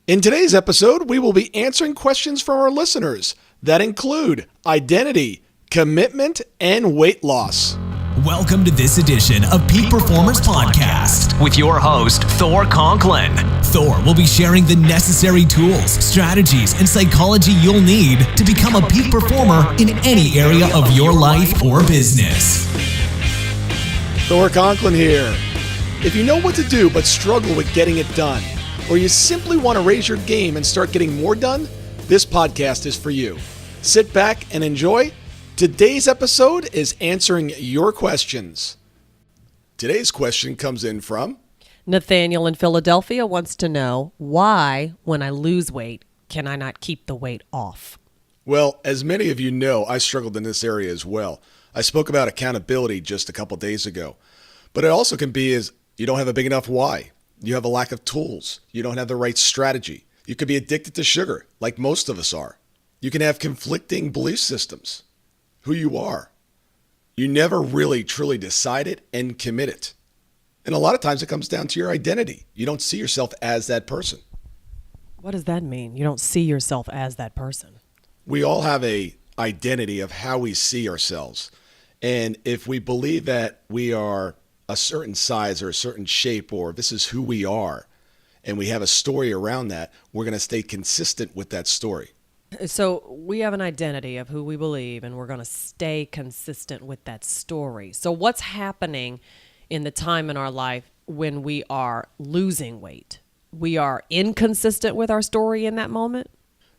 In today's episode, we will be answering questions from our listeners that include identity, commitment, and weight loss. Welcome to this edition of Peak Performers Podcast with your host, Thor Conklin. Thor will be sharing the necessary tools, strategies, and psychology you'll need to become a peak performer in any area of your life or business. Thor Conklin here. If you know what to do but struggle with getting it done, or you simply want to raise your game and start getting more done, this podcast is for you. Sit back and enjoy. Today's episode is answering your questions. Today's question comes in from Nathaniel in Philadelphia wants to know, why, when I lose weight, can I not keep the weight off? Well, as many of you know, I struggled in this area as well. I spoke about accountability just a couple days ago. But it also can be is you don't have a big enough why. You have a lack of tools. You don't have the right strategy. You could be addicted to sugar, like most of us are. You can have conflicting belief systems. Who you are. You never really truly decided and committed. And a lot of times it comes down to your identity. You don't see yourself as that person. What does that mean? You don't see yourself as that person? We all have a identity of how we see ourselves. And if we believe that we are a certain size or a certain shape, or this is who we are, and we have a story around that, we're going to stay consistent with that story. So we have an identity of who we believe, and we're going to stay consistent with that story. So what's happening in the time in our life when we are losing weight? We are inconsistent with our story in that moment?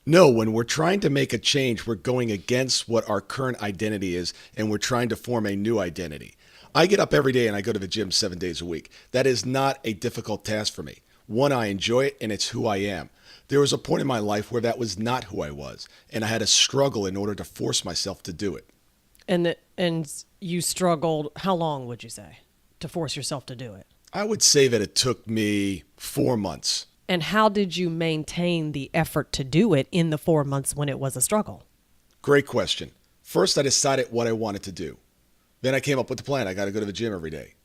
No, when we're trying to make a change, we're going against what our current identity is, and we're trying to form a new identity. I get up every day and I go to the gym 7 days a week. That is not a difficult task for me. One, I enjoy it, and it's who I am. There was a point in my life where that was not who I was, and I had to struggle in order to force myself to do it. And you struggled, how long would you say, to force yourself to do it? I would say that it took me 4 months. And how did you maintain the effort to do it in the 4 months when it was a struggle? Great question. First, I decided what I wanted to do. Then I came up with the plan. I got to go to the gym every day.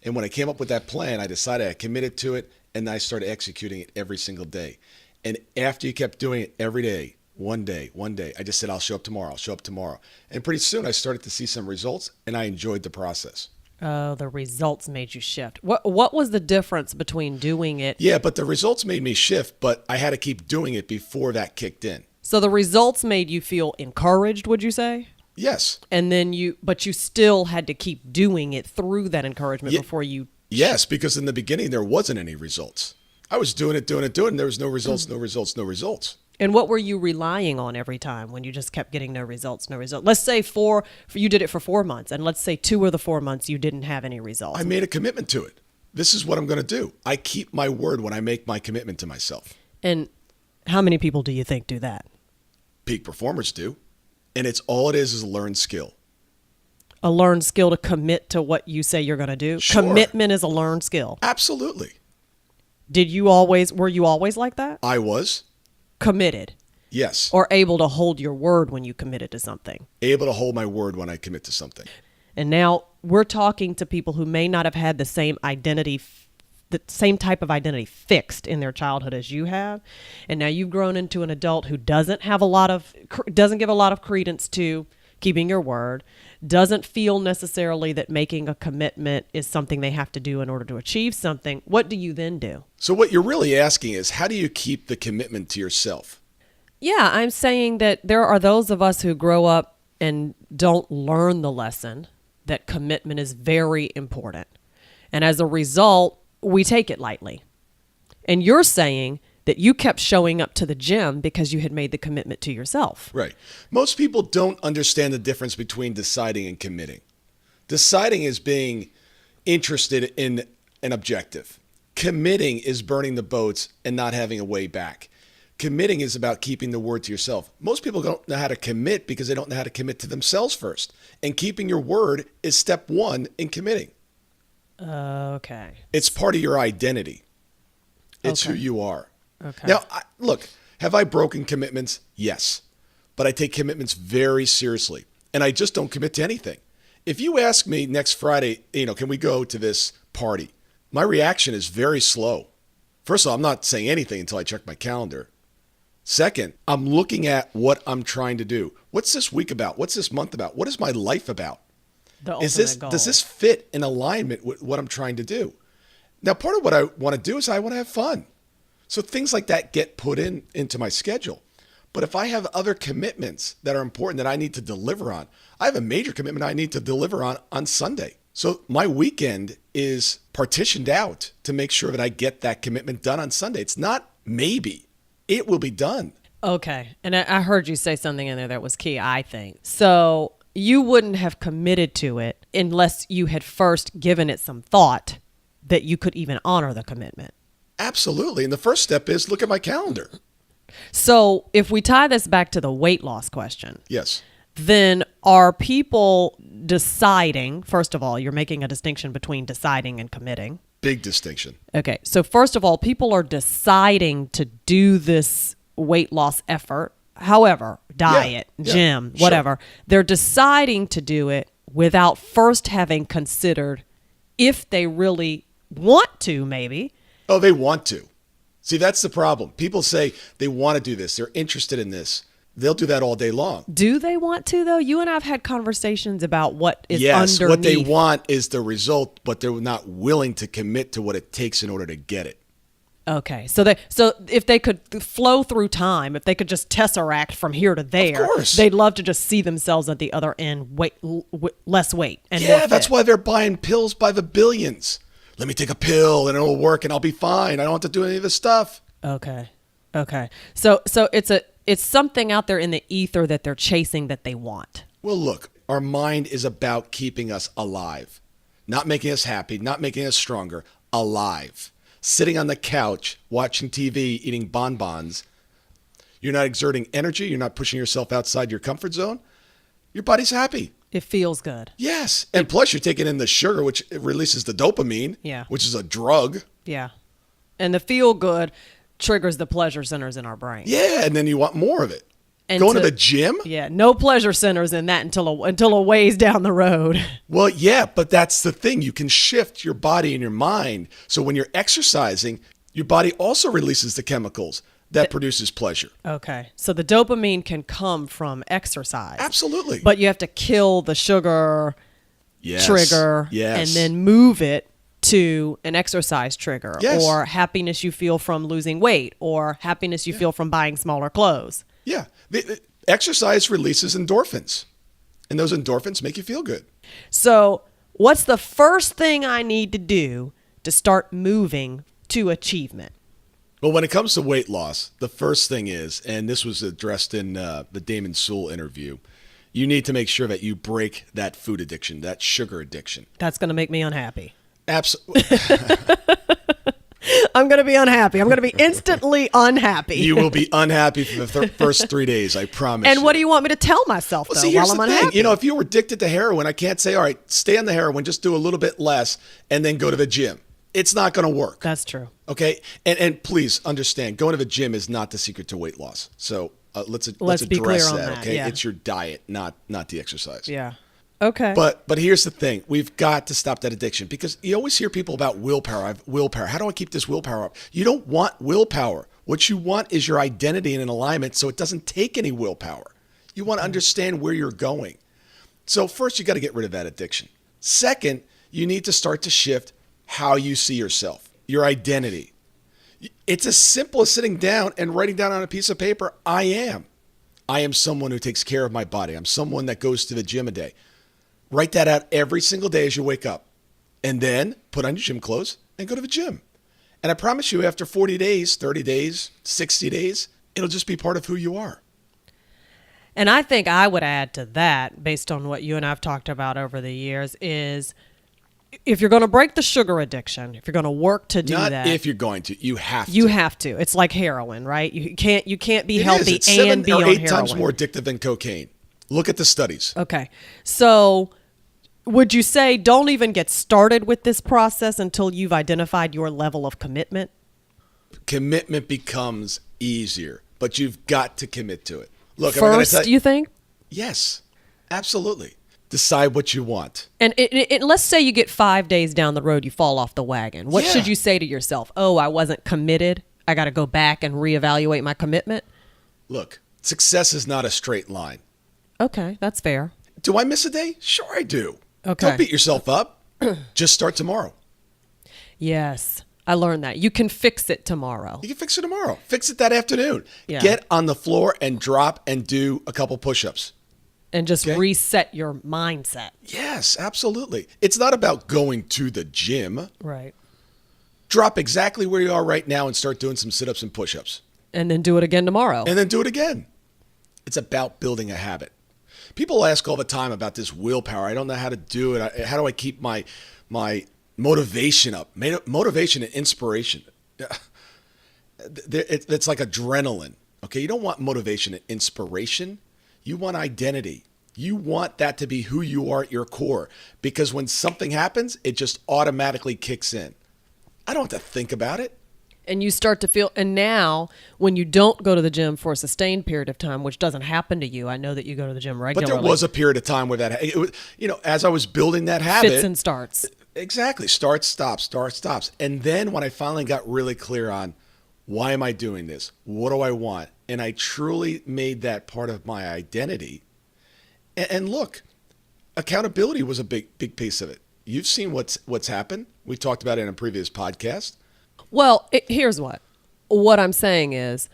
And when I came up with that plan, I decided I committed to it, and I started executing it every single day. And after you kept doing it every day, one day, I just said, I'll show up tomorrow. And pretty soon I started to see some results, and I enjoyed the process. Oh, the results made you shift. What was the difference between doing it? Yeah, but the results made me shift, but I had to keep doing it before that kicked in. So the results made you feel encouraged, would you say? Yes. And then you still had to keep doing it through that encouragement before you... Yes, because in the beginning there wasn't any results. I was doing it, and there was no results. And what were you relying on every time when you just kept getting no results? Let's say you did it for 4 months, and let's say 2 of the 4 months you didn't have any results. I made a commitment to it. This is what I'm going to do. I keep my word when I make my commitment to myself. And how many people do you think do that? Peak performers do. And it's all it is a learned skill. A learned skill to commit to what you say you're going to do? Sure. Commitment is a learned skill. Absolutely. Were you always like that? I was. Committed. Yes. Or able to hold your word when you committed to something. Able to hold my word when I commit to something. And now we're talking to people who may not have had the same identity, the same type of identity fixed in their childhood as you have. And now you've grown into an adult who doesn't give a lot of credence to keeping your word, doesn't feel necessarily that making a commitment is something they have to do in order to achieve something. What do you then do? So what you're really asking is, how do you keep the commitment to yourself? Yeah, I'm saying that there are those of us who grow up and don't learn the lesson that commitment is very important. And as a result, we take it lightly. And you're saying that you kept showing up to the gym because you had made the commitment to yourself. Right. Most people don't understand the difference between deciding and committing. Deciding is being interested in an objective. Committing is burning the boats and not having a way back. Committing is about keeping the word to yourself. Most people don't know how to commit because they don't know how to commit to themselves first. And keeping your word is step one in committing. Okay. It's part of your identity. It's Okay. who you are. Okay. Now, look, have I broken commitments? Yes. But I take commitments very seriously. And I just don't commit to anything. If you ask me next Friday, can we go to this party? My reaction is very slow. First of all, I'm not saying anything until I check my calendar. Second, I'm looking at what I'm trying to do. What's this week about? What's this month about? What is my life about? Does this fit in alignment with what I'm trying to do? Now, part of what I want to do is I want to have fun. So things like that get put into my schedule. But if I have other commitments that are important that I need to deliver on, I have a major commitment I need to deliver on Sunday. So my weekend is partitioned out to make sure that I get that commitment done on Sunday. It's not maybe. It will be done. Okay. And I heard you say something in there that was key, I think. So you wouldn't have committed to it unless you had first given it some thought that you could even honor the commitment. Absolutely. And the first step is look at my calendar. So if we tie this back to the weight loss question. Yes. Then are people deciding, first of all, you're making a distinction between deciding and committing. Big distinction. Okay. So first of all, people are deciding to do this weight loss effort. However, diet, gym, whatever. Sure. They're deciding to do it without first having considered if they really want to, maybe. Oh, they want to. See, that's the problem. People say they want to do this. They're interested in this. They'll do that all day long. Do they want to, though? You and I have had conversations about what is underneath. Yes, what they want is the result, but they're not willing to commit to what it takes in order to get it. Okay, so if they could flow through time, if they could just tesseract from here to there, of course. They'd love to just see themselves at the other end, less weight. And yeah, that's why they're buying pills by the billions. Let me take a pill and it'll work and I'll be fine. I don't have to do any of this stuff. Okay. So it's something out there in the ether that they're chasing that they want. Well, look, our mind is about keeping us alive, not making us happy, not making us stronger, alive. Sitting on the couch, watching TV, eating bonbons. You're not exerting energy. You're not pushing yourself outside your comfort zone. Your body's happy. It feels good. Yes. And plus you're taking in the sugar, which releases the dopamine, which is a drug. Yeah. And the feel good triggers the pleasure centers in our brain. Yeah. And then you want more of it. And going to the gym? Yeah. No pleasure centers in that until a ways down the road. Well, yeah, but that's the thing. You can shift your body and your mind. So when you're exercising, your body also releases the chemicals that produces pleasure. Okay. So the dopamine can come from exercise. Absolutely. But you have to kill the sugar trigger and then move it to an exercise trigger or happiness you feel from losing weight or happiness you feel from buying smaller clothes. Yeah. The exercise releases endorphins, and those endorphins make you feel good. So what's the first thing I need to do to start moving to achievement? Well, when it comes to weight loss, the first thing is, and this was addressed in the Damon Sewell interview, you need to make sure that you break that food addiction, that sugar addiction. That's going to make me unhappy. Absolutely. I'm going to be unhappy. I'm going to be instantly unhappy. You will be unhappy for the first 3 days, I promise you. And what do you want me to tell myself, though, while I'm unhappy? Thing. You know, if you were addicted to heroin, I can't say, all right, stay on the heroin, just do a little bit less, and then go to the gym. It's not going to work. That's true. Okay? And please understand, going to the gym is not the secret to weight loss. So let's address be clear on that, okay? Yeah. It's your diet, not the exercise. Yeah. Okay. But here's the thing. We've got to stop that addiction because you always hear people about willpower. I have willpower. How do I keep this willpower up? You don't want willpower. What you want is your identity in an alignment so it doesn't take any willpower. You want to understand where you're going. So first, you got to get rid of that addiction. Second, you need to start to shift how you see yourself, your identity. It's as simple as sitting down and writing down on a piece of paper, I am someone who takes care of my body. I'm someone that goes to the gym a day. Write that out every single day as you wake up. And then put on your gym clothes and go to the gym. And I promise you, after 40 days, 30 days, 60 days, it'll just be part of who you are. And I think I would add to that, based on what you and I have talked about over the years, is if you're going to break the sugar addiction, if you're going to work to do that. Not if you're going to. You have to. You have to. It's like heroin, right? You can't be healthy it's and be on heroin. 7 or 8 times more addictive than cocaine. Look at the studies. Okay. So would you say don't even get started with this process until you've identified your level of commitment? Commitment becomes easier, but you've got to commit to it. Look, I'm going to first, you think? Yes, absolutely. decide what you want. And let's say you get 5 days down the road, you fall off the wagon. What Yeah. should you say to yourself? Oh, I wasn't committed. I got to go back and reevaluate my commitment. Look, success is not a straight line. Okay, that's fair. Do I miss a day? Sure I do. Okay. Don't beat yourself up. Just start tomorrow. Yes, I learned that. You can fix it tomorrow. You can fix it tomorrow. Fix it that afternoon. Yeah. Get on the floor and drop and do a couple push-ups. And just Okay. reset your mindset. Yes, absolutely. It's not about going to the gym. Right. Drop exactly where you are right now and start doing some sit-ups and push-ups. And then do it again tomorrow. And then do it again. It's about building a habit. People ask all the time about this willpower. I don't know how to do it. How do I keep my motivation up? Motivation and inspiration. It's like adrenaline. Okay, you don't want motivation and inspiration. You want identity. You want that to be who you are at your core. Because when something happens, it just automatically kicks in. I don't have to think about it. And you start to feel, and now when you don't go to the gym for a sustained period of time, which doesn't happen to you, I know that you go to the gym But regularly. there was a period of time where that, it was, as I was building that habit. Fits and starts. Exactly. Start, stops. And then when I finally got really clear on why am I doing this? What do I want? And I truly made that part of my identity. And look, accountability was a big piece of it. You've seen what's happened. We talked about it in a previous podcast. Well, here's what I'm saying is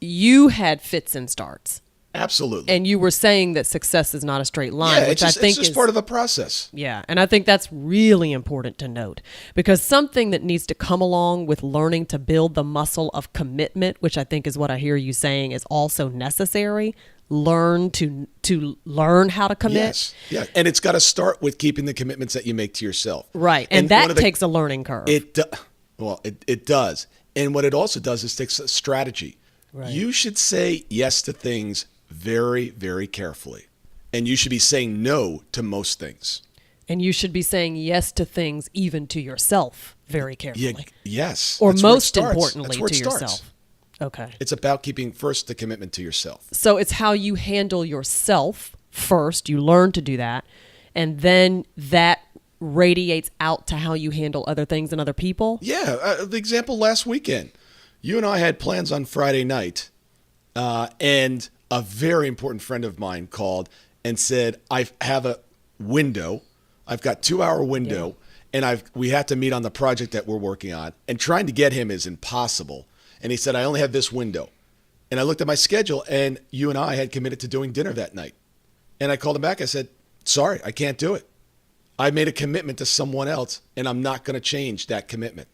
you had fits and starts. Absolutely. And you were saying that success is not a straight line, Yeah, which it's I think just is part of the process. Yeah, and I think that's really important to note because something that needs to come along with learning to build the muscle of commitment, which I think is what I hear you saying is also necessary. Learn to learn how to commit. Yes. Yeah. And it's got to start with keeping the commitments that you make to yourself. Right. And one that of the- takes a learning curve. It does. And what it also does is takes a strategy. Right. You should say yes to things very, very carefully. And you should be saying no to most things. And you should be saying yes to things even to yourself very carefully. Yeah, yes. Or That's where it most starts. importantly That's where to it starts. yourself. Okay. It's about keeping first the commitment to yourself. So it's how you handle yourself first. You learn to do that. And then that radiates out to how you handle other things and other people. Yeah. The example last weekend, you and I had plans on Friday night, and a very important friend of mine called and said, I have a window. I've got 2-hour window, and we have to meet on the project that we're working on. And trying to get him is impossible. And he said, I only have this window. And I looked at my schedule, and you and I had committed to doing dinner that night. And I called him back. I said, sorry, I can't do it. I made a commitment to someone else, and I'm not going to change that commitment.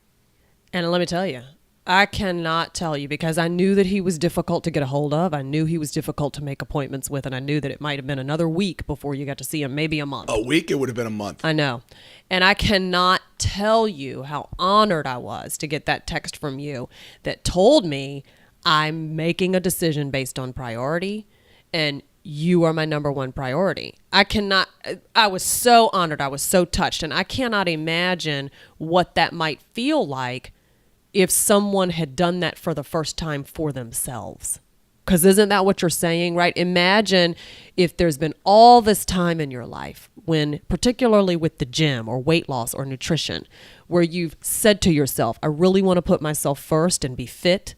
And let me tell you, I cannot tell you because I knew that he was difficult to get a hold of. I knew he was difficult to make appointments with, and I knew that it might have been another week before you got to see him, maybe a month. A week? It would have been a month. I know. And I cannot tell you how honored I was to get that text from you that told me I'm making a decision based on priority and you are my number one priority. I was so honored. I was so touched. And I cannot imagine what that might feel like if someone had done that for the first time for themselves. Because isn't that what you're saying, right? Imagine if there's been all this time in your life when, particularly with the gym or weight loss or nutrition, where you've said to yourself, I really want to put myself first and be fit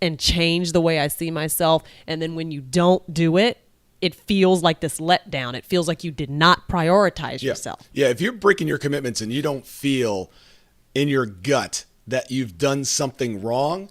and change the way I see myself. And then when you don't do it, it feels like this letdown. It feels like you did not prioritize yourself. Yeah, if you're breaking your commitments and you don't feel in your gut that you've done something wrong,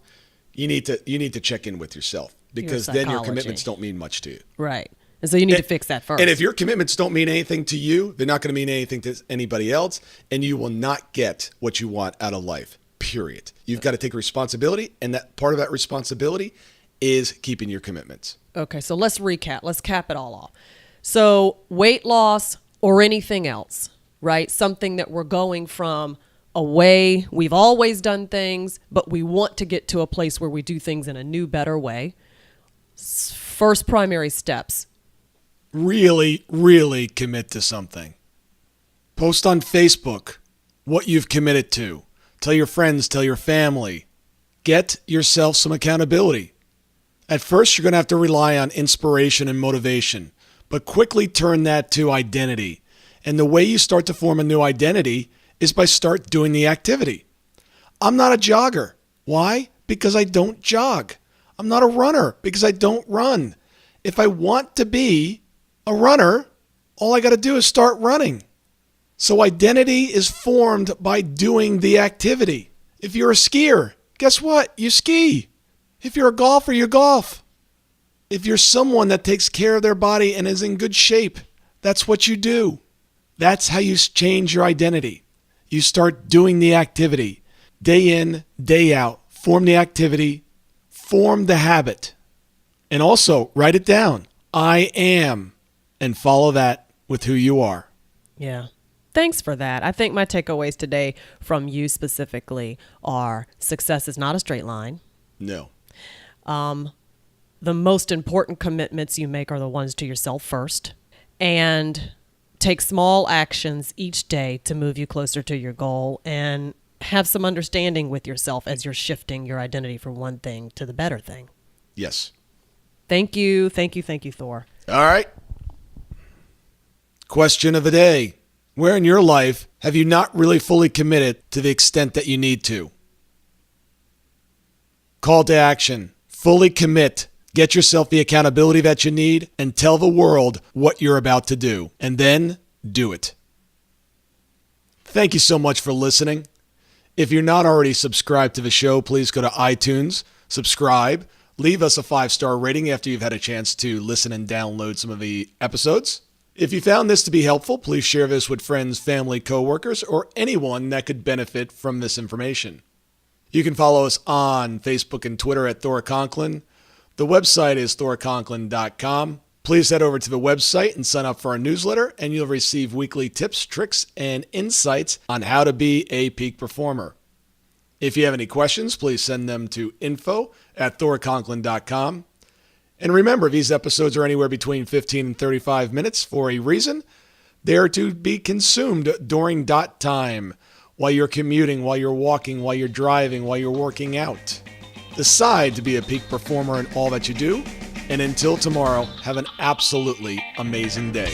you need to check in with yourself. Because then your psychology. commitments don't mean much to you. Right. And so you need to fix that first. And if your commitments don't mean anything to you, they're not going to mean anything to anybody else, and you will not get what you want out of life, period. You've got to take responsibility, and that part of that responsibility is keeping your commitments. Okay, so let's recap. Let's cap it all off. So weight loss or anything else, right? Something that we're going from a way we've always done things, but we want to get to a place where we do things in a new, better way. First primary steps. Really, really commit to something. Post on Facebook what you've committed to. Tell your friends, tell your family. Get yourself some accountability. At first, you're going to have to rely on inspiration and motivation, but quickly turn that to identity. And the way you start to form a new identity is by start doing the activity. I'm not a jogger. Why? Because I don't jog. I'm not a runner because I don't run. If I want to be a runner, all I got to do is start running. So identity is formed by doing the activity. If you're a skier, guess what? You ski. If you're a golfer, you golf. If you're someone that takes care of their body and is in good shape, that's what you do. That's how you change your identity. You start doing the activity. Day in, day out. Form the activity. Form the habit. And also, write it down. I am. And follow that with who you are. Yeah. Thanks for that. I think my takeaways today from you specifically are success is not a straight line. No. The most important commitments you make are the ones to yourself first. And take small actions each day to move you closer to your goal, and have some understanding with yourself as you're shifting your identity from one thing to the better thing. Yes. Thank you. Thank you. Thank you, Thor. All right. Question of the day. Where in your life have you not really fully committed to the extent that you need to? Call to action. Fully commit. Get yourself the accountability that you need and tell the world what you're about to do. And then do it. Thank you so much for listening. If you're not already subscribed to the show, please go to iTunes, subscribe, leave us a 5-star rating after you've had a chance to listen and download some of the episodes. If you found this to be helpful, please share this with friends, family, coworkers, or anyone that could benefit from this information. You can follow us on Facebook and Twitter at Thor Conklin. The website is thorconklin.com. Please head over to the website and sign up for our newsletter, and you'll receive weekly tips, tricks, and insights on how to be a peak performer. If you have any questions, please send them to info@thorconklin.com. And remember, these episodes are anywhere between 15 and 35 minutes for a reason. They are to be consumed during dot time, while you're commuting, while you're walking, while you're driving, while you're working out. Decide to be a peak performer in all that you do. And until tomorrow, have an absolutely amazing day.